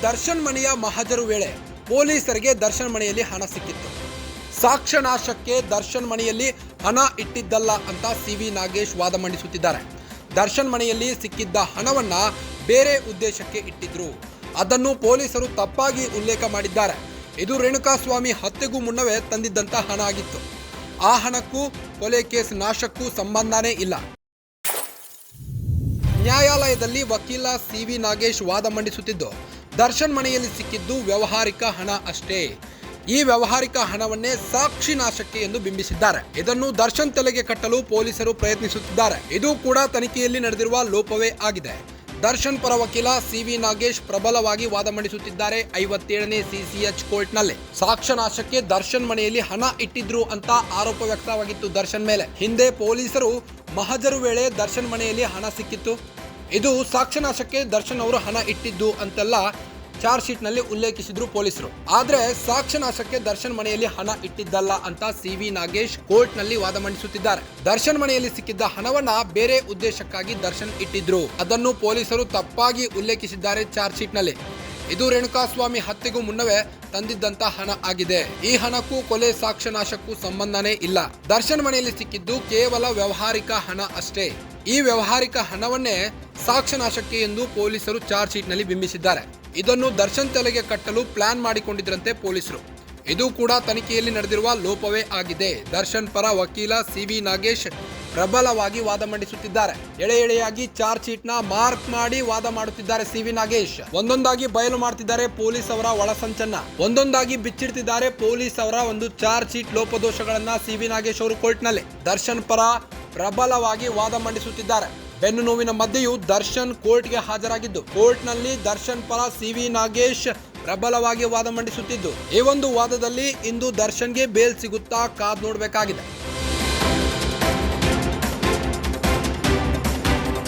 ದರ್ಶನ್ ಮನೆಯ ಮಹಜರು ವೇಳೆ ಪೊಲೀಸರಿಗೆ ದರ್ಶನ್ ಮನೆಯಲ್ಲಿ ಹಣ ಸಿಕ್ಕಿತ್ತು. ಸಾಕ್ಷ್ಯ ನಾಶಕ್ಕೆ ದರ್ಶನ್ ಮನೆಯಲ್ಲಿ ಹಣ ಇಟ್ಟಿದ್ದಲ್ಲ ಅಂತ ಸಿವಿ ನಾಗೇಶ್ ವಾದ ಮಂಡಿಸುತ್ತಿದ್ದಾರೆ. ದರ್ಶನ್ ಮನೆಯಲ್ಲಿ ಸಿಕ್ಕಿದ್ದ ಹಣವನ್ನ ಬೇರೆ ಉದ್ದೇಶಕ್ಕೆ ಇಟ್ಟಿದ್ರು. ಅದನ್ನು ಪೊಲೀಸರು ತಪ್ಪಾಗಿ ಉಲ್ಲೇಖ ಮಾಡಿದ್ದಾರೆ. ಇದು ರೇಣುಕಾಸ್ವಾಮಿ ಹತ್ಯೆಗೂ ಮುನ್ನವೇ ತಂದಿದ್ದಂತ ಹಣ ಆಗಿತ್ತು. ಆ ಹಣಕ್ಕೂ ಕೊಲೆ ಕೇಸ್ ನಾಶಕ್ಕೂ ಸಂಬಂಧನೇ ಇಲ್ಲ. ನ್ಯಾಯಾಲಯದಲ್ಲಿ ವಕೀಲ ಸಿವಿ ನಾಗೇಶ್ ವಾದ ಮಂಡಿಸುತ್ತಿದ್ದು, ದರ್ಶನ್ ಮನೆಯಲ್ಲಿ ಸಿಕ್ಕಿದ್ದು ವ್ಯವಹಾರಿಕ ಹಣ ಅಷ್ಟೇ. ಈ ವ್ಯವಹಾರಿಕ ಹಣವನ್ನೇ ಸಾಕ್ಷಿ ನಾಶಕ್ಕೆ ಎಂದು ಬಿಂಬಿಸಿದ್ದಾರೆ. ಇದನ್ನು ದರ್ಶನ್ ತಲೆಗೆ ಕಟ್ಟಲು ಪೊಲೀಸರು ಪ್ರಯತ್ನಿಸುತ್ತಿದ್ದಾರೆ. ಇದು ಕೂಡ ತನಿಖೆಯಲ್ಲಿ ನಡೆದಿರುವ ಲೋಪವೇ ಆಗಿದೆ. ದರ್ಶನ್ ಪರ ವಕೀಲ ಸಿವಿ ನಾಗೇಶ್ ಪ್ರಬಲವಾಗಿ ವಾದ ಮಂಡಿಸುತ್ತಿದ್ದಾರೆ. 57ನೇ ಸಿಸಿಎಚ್ ಕೋರ್ಟ್ನಲ್ಲಿ ಸಾಕ್ಷ್ಯ ನಾಶಕ್ಕೆ ದರ್ಶನ್ ಮನೆಯಲ್ಲಿ ಹಣ ಇಟ್ಟಿದ್ರು ಅಂತ ಆರೋಪ ವ್ಯಕ್ತವಾಗಿತ್ತು ದರ್ಶನ್ ಮೇಲೆ. ಹಿಂದೆ ಪೊಲೀಸರು ಮಹಜರು ವೇಳೆ ದರ್ಶನ್ ಮನೆಯಲ್ಲಿ ಹಣ ಸಿಕ್ಕಿತ್ತು. ಇದು ಸಾಕ್ಷ್ಯ ನಾಶಕ್ಕೆ ದರ್ಶನ್ ಅವರು ಹಣ ಇಟ್ಟಿದ್ದು ಅಂತೆಲ್ಲ ಚಾರ್ಜ್ ಶೀಟ್ ನಲ್ಲಿ ಉಲ್ಲೇಖಿಸಿದ್ರು ಪೊಲೀಸರು. ಆದ್ರೆ ಸಾಕ್ಷ್ಯ ನಾಶಕ್ಕೆ ದರ್ಶನ್ ಮನೆಯಲ್ಲಿ ಹಣ ಇಟ್ಟಿದ್ದಲ್ಲ ಅಂತ ಸಿವಿ ನಾಗೇಶ್ ಕೋರ್ಟ್ ನಲ್ಲಿ ವಾದ ಮಂಡಿಸುತ್ತಿದ್ದಾರೆ. ದರ್ಶನ್ ಮನೆಯಲ್ಲಿ ಸಿಕ್ಕಿದ್ದ ಹಣವನ್ನ ಬೇರೆ ಉದ್ದೇಶಕ್ಕಾಗಿ ದರ್ಶನ್ ಇಟ್ಟಿದ್ರು. ಅದನ್ನು ಪೊಲೀಸರು ತಪ್ಪಾಗಿ ಉಲ್ಲೇಖಿಸಿದ್ದಾರೆ ಚಾರ್ಜ್ ಶೀಟ್ ನಲ್ಲಿ. ಇದು ರೇಣುಕಾಸ್ವಾಮಿ ಹತ್ಯೆಗೂ ಮುನ್ನವೇ ತಂದಿದ್ದಂತ ಹಣ ಆಗಿದೆ. ಈ ಹಣಕ್ಕೂ ಕೊಲೆ ಸಾಕ್ಷ್ಯ ನಾಶಕ್ಕೂ ಸಂಬಂಧನೇ ಇಲ್ಲ. ದರ್ಶನ್ ಮನೆಯಲ್ಲಿ ಸಿಕ್ಕಿದ್ದು ಕೇವಲ ವ್ಯವಹಾರಿಕ ಹಣ ಅಷ್ಟೇ. ಈ ವ್ಯವಹಾರಿಕ ಹಣವನ್ನೇ ಸಾಕ್ಷ್ಯ ನಾಶಕ್ಕೆ ಎಂದು ಪೊಲೀಸರು ಚಾರ್ಜ್ ಶೀಟ್ ನಲ್ಲಿ ಬಿಂಬಿಸಿದ್ದಾರೆ. ಇದನ್ನು ದರ್ಶನ್ ತಲೆಗೆ ಕಟ್ಟಲು ಪ್ಲಾನ್ ಮಾಡಿಕೊಂಡಿದ್ರಂತೆ ಪೊಲೀಸರು. ಇದು ಕೂಡ ತನಿಖೆಯಲ್ಲಿ ನಡೆದಿರುವ ಲೋಪವೇ ಆಗಿದೆ. ದರ್ಶನ್ ಪರ ವಕೀಲ ಸಿವಿ ನಾಗೇಶ್ ಪ್ರಬಲವಾಗಿ ವಾದ ಮಂಡಿಸುತ್ತಿದ್ದಾರೆ. ಎಳೆಯಾಗಿ ಚಾರ್ಜ್ ಶೀಟ್ ನ ಮಾರ್ಕ್ ಮಾಡಿ ವಾದ ಮಾಡುತ್ತಿದ್ದಾರೆ ಸಿವಿ ನಾಗೇಶ್. ಒಂದೊಂದಾಗಿ ಬಯಲು ಮಾಡ್ತಿದ್ದಾರೆ ಪೊಲೀಸ್ ಅವರ ಒಳಸಂಚನ್ನ. ಒಂದೊಂದಾಗಿ ಬಿಚ್ಚಿಡ್ತಿದ್ದಾರೆ ಪೊಲೀಸ್ ಅವರ ಒಂದು ಚಾರ್ಜ್ ಶೀಟ್ ಲೋಪದೋಷಗಳನ್ನ ಸಿವಿ ನಾಗೇಶ್ ಅವರು ಕೋರ್ಟ್ ನಲ್ಲಿ ದರ್ಶನ್ ಪರ ಪ್ರಬಲವಾಗಿ ವಾದ ಮಂಡಿಸುತ್ತಿದ್ದಾರೆ. ಬೆನ್ನು ನೋವಿನ ಮಧ್ಯೆಯೂ ದರ್ಶನ್ ಕೋರ್ಟ್ಗೆ ಹಾಜರಾಗಿದ್ದು, ಕೋರ್ಟ್ ನಲ್ಲಿ ದರ್ಶನ್ ಪರ ಸಿವಿ ನಾಗೇಶ್ ಪ್ರಬಲವಾಗಿ ವಾದ ಮಂಡಿಸುತ್ತಿದ್ದು, ಈ ಒಂದು ವಾದದಲ್ಲಿ ಇಂದು ದರ್ಶನ್ಗೆ ಬೇಲ್ ಸಿಗುತ್ತಾ ಕಾದ್ ನೋಡಬೇಕಾಗಿದೆ.